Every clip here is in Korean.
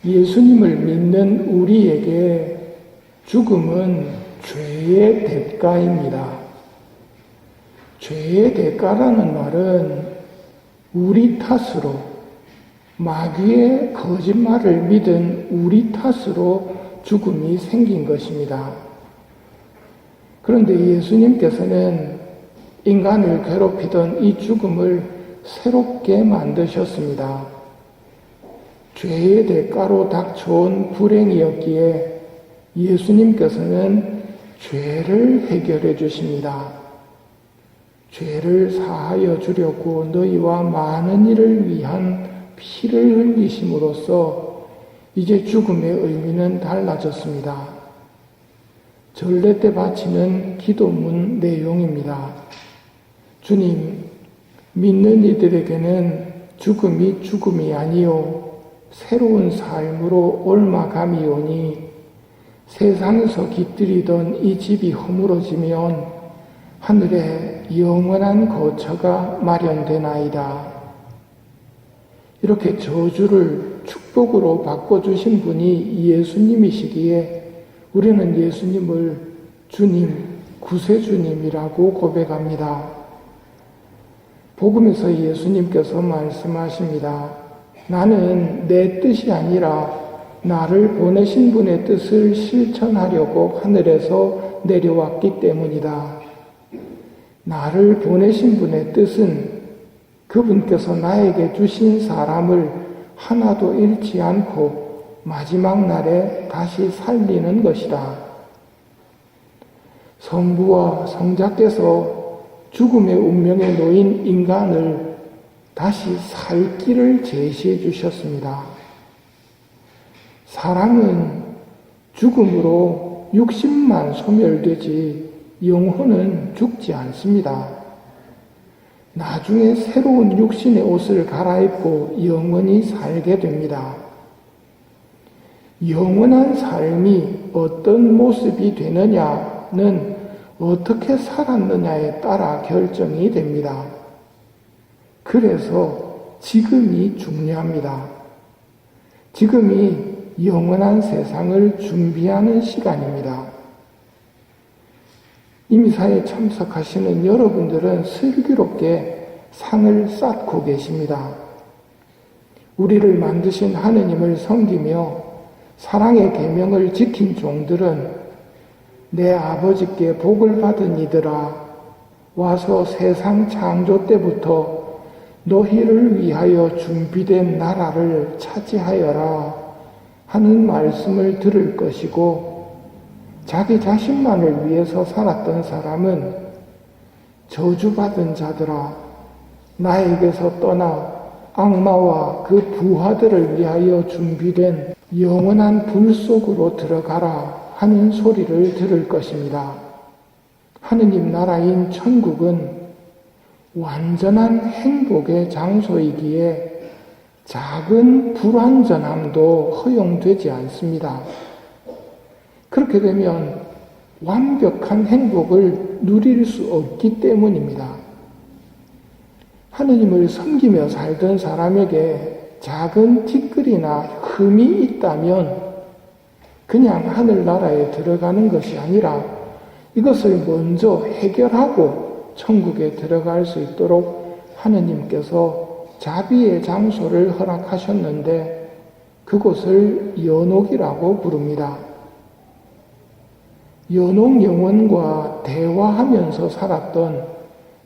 예수님을 믿는 우리에게 죽음은 죄의 대가입니다. 죄의 대가라는 말은 우리 탓으로, 마귀의 거짓말을 믿은 우리 탓으로 죽음이 생긴 것입니다. 그런데 예수님께서는 인간을 괴롭히던 이 죽음을 새롭게 만드셨습니다. 죄의 대가로 닥쳐온 불행이었기에 예수님께서는 죄를 해결해 주십니다. 죄를 사하여 주려고 너희와 많은 이를 위한 피를 흘리심으로써 이제 죽음의 의미는 달라졌습니다. 전례 때 바치는 기도문 내용입니다. 주님, 믿는 이들에게는 죽음이 죽음이 아니요 새로운 삶으로 옮아감이오니 세상에서 깃들이던 이 집이 허물어지면 하늘에 영원한 거처가 마련되나이다. 이렇게 저주를 축복으로 바꿔주신 분이 예수님이시기에 우리는 예수님을 주님, 구세주님이라고 고백합니다. 복음에서 예수님께서 말씀하십니다. 나는 내 뜻이 아니라 나를 보내신 분의 뜻을 실천하려고 하늘에서 내려왔기 때문이다. 나를 보내신 분의 뜻은 그분께서 나에게 주신 사람을 하나도 잃지 않고 마지막 날에 다시 살리는 것이다. 성부와 성자께서 죽음의 운명에 놓인 인간을 다시 살 길을 제시해 주셨습니다. 사람은 죽음으로 육신만 소멸되지 영혼은 죽지 않습니다. 나중에 새로운 육신의 옷을 갈아입고 영원히 살게 됩니다. 영원한 삶이 어떤 모습이 되느냐는 어떻게 살았느냐에 따라 결정이 됩니다. 그래서 지금이 중요합니다. 지금이 영원한 세상을 준비하는 시간입니다. 임사에 참석하시는 여러분들은 슬기롭게 상을 쌓고 계십니다. 우리를 만드신 하느님을 섬기며 사랑의 계명을 지킨 종들은 내 아버지께 복을 받은 이들아 와서 세상 창조 때부터 너희를 위하여 준비된 나라를 차지하여라 하는 말씀을 들을 것이고 자기 자신만을 위해서 살았던 사람은 저주받은 자들아 나에게서 떠나 악마와 그 부하들을 위하여 준비된 영원한 불 속으로 들어가라 하는 소리를 들을 것입니다. 하느님 나라인 천국은 완전한 행복의 장소이기에 작은 불완전함도 허용되지 않습니다. 그렇게 되면 완벽한 행복을 누릴 수 없기 때문입니다. 하느님을 섬기며 살던 사람에게 작은 티끌이나 흠이 있다면 그냥 하늘나라에 들어가는 것이 아니라 이것을 먼저 해결하고 천국에 들어갈 수 있도록 하느님께서 자비의 장소를 허락하셨는데 그곳을 연옥이라고 부릅니다. 연옥 영혼과 대화하면서 살았던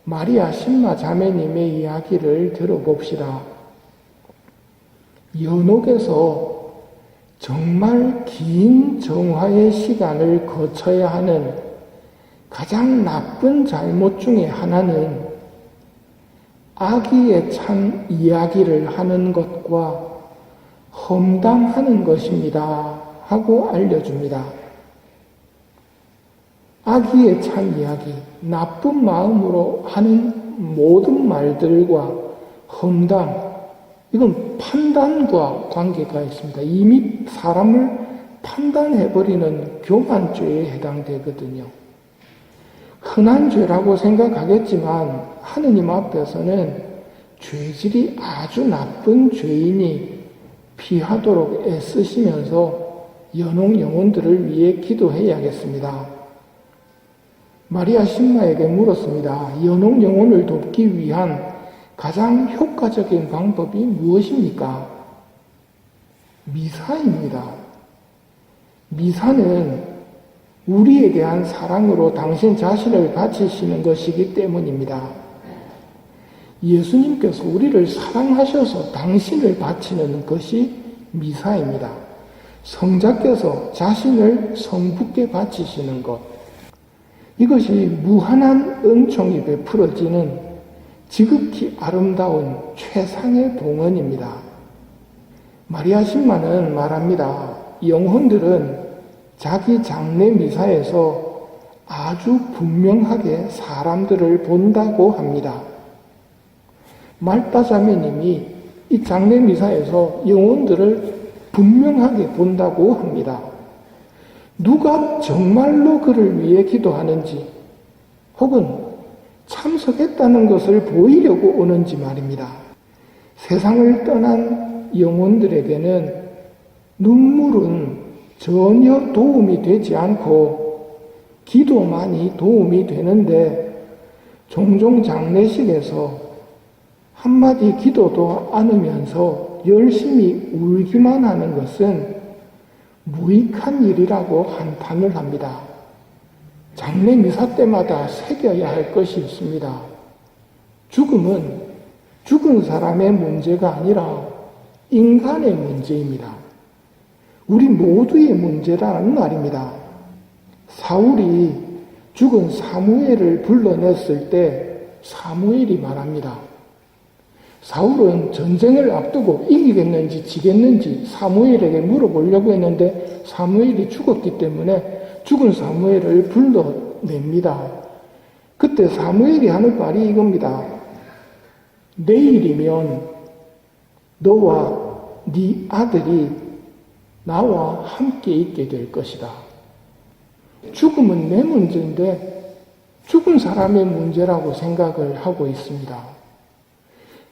마리아 신마 자매님의 이야기를 들어봅시다. 연옥에서 정말 긴 정화의 시간을 거쳐야 하는 가장 나쁜 잘못 중에 하나는 아기에 찬 이야기를 하는 것과 험담하는 것입니다 하고 알려줍니다. 아기에 찬 이야기, 나쁜 마음으로 하는 모든 말들과 험담, 이건 판단과 관계가 있습니다. 이미 사람을 판단해버리는 교만죄에 해당되거든요. 흔한 죄라고 생각하겠지만 하느님 앞에서는 죄질이 아주 나쁜 죄인이 피하도록 애쓰시면서 연옥 영혼들을 위해 기도해야겠습니다. 마리아 신마에게 물었습니다. 연옥 영혼을 돕기 위한 가장 효과적인 방법이 무엇입니까? 미사입니다. 미사는 우리에 대한 사랑으로 당신 자신을 바치시는 것이기 때문입니다. 예수님께서 우리를 사랑하셔서 당신을 바치는 것이 미사입니다. 성자께서 자신을 성부께 바치시는 것. 이것이 무한한 은총이 베풀어지는 지극히 아름다운 최상의 봉헌입니다. 마리아 신마는 말합니다. 영혼들은 자기 장례 미사에서 아주 분명하게 사람들을 본다고 합니다. 말다 자매님이 이 장례 미사에서 영혼들을 분명하게 본다고 합니다. 누가 정말로 그를 위해 기도하는지 혹은 참석했다는 것을 보이려고 오는지 말입니다. 세상을 떠난 영혼들에게는 눈물은 전혀 도움이 되지 않고 기도만이 도움이 되는데 종종 장례식에서 한마디 기도도 않으면서 열심히 울기만 하는 것은 무익한 일이라고 한탄을 합니다. 장례 미사 때마다 새겨야 할 것이 있습니다. 죽음은 죽은 사람의 문제가 아니라 인간의 문제입니다. 우리 모두의 문제라는 말입니다. 사울이 죽은 사무엘을 불러냈을 때 사무엘이 말합니다. 사울은 전쟁을 앞두고 이기겠는지 지겠는지 사무엘에게 물어보려고 했는데 사무엘이 죽었기 때문에 죽은 사무엘을 불러냅니다. 그때 사무엘이 하는 말이 이겁니다. 내일이면 너와 네 아들이 나와 함께 있게 될 것이다. 죽음은 내 문제인데 죽은 사람의 문제라고 생각을 하고 있습니다.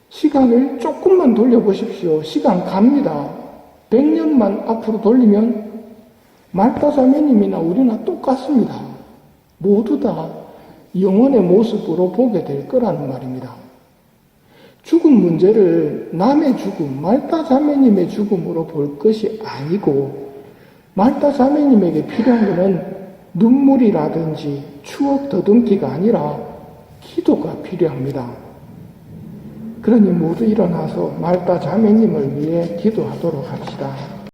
시간을 조금만 돌려보십시오. 시간 갑니다. 100년만 앞으로 돌리면 말다 자매님이나 우리나 똑같습니다. 모두 다 영혼의 모습으로 보게 될 거라는 말입니다. 죽음 문제를 남의 죽음, 말다 자매님의 죽음으로 볼 것이 아니고 말다 자매님에게 필요한 것은 눈물이라든지 추억 더듬기가 아니라 기도가 필요합니다. 그러니 모두 일어나서 말다 자매님을 위해 기도하도록 합시다.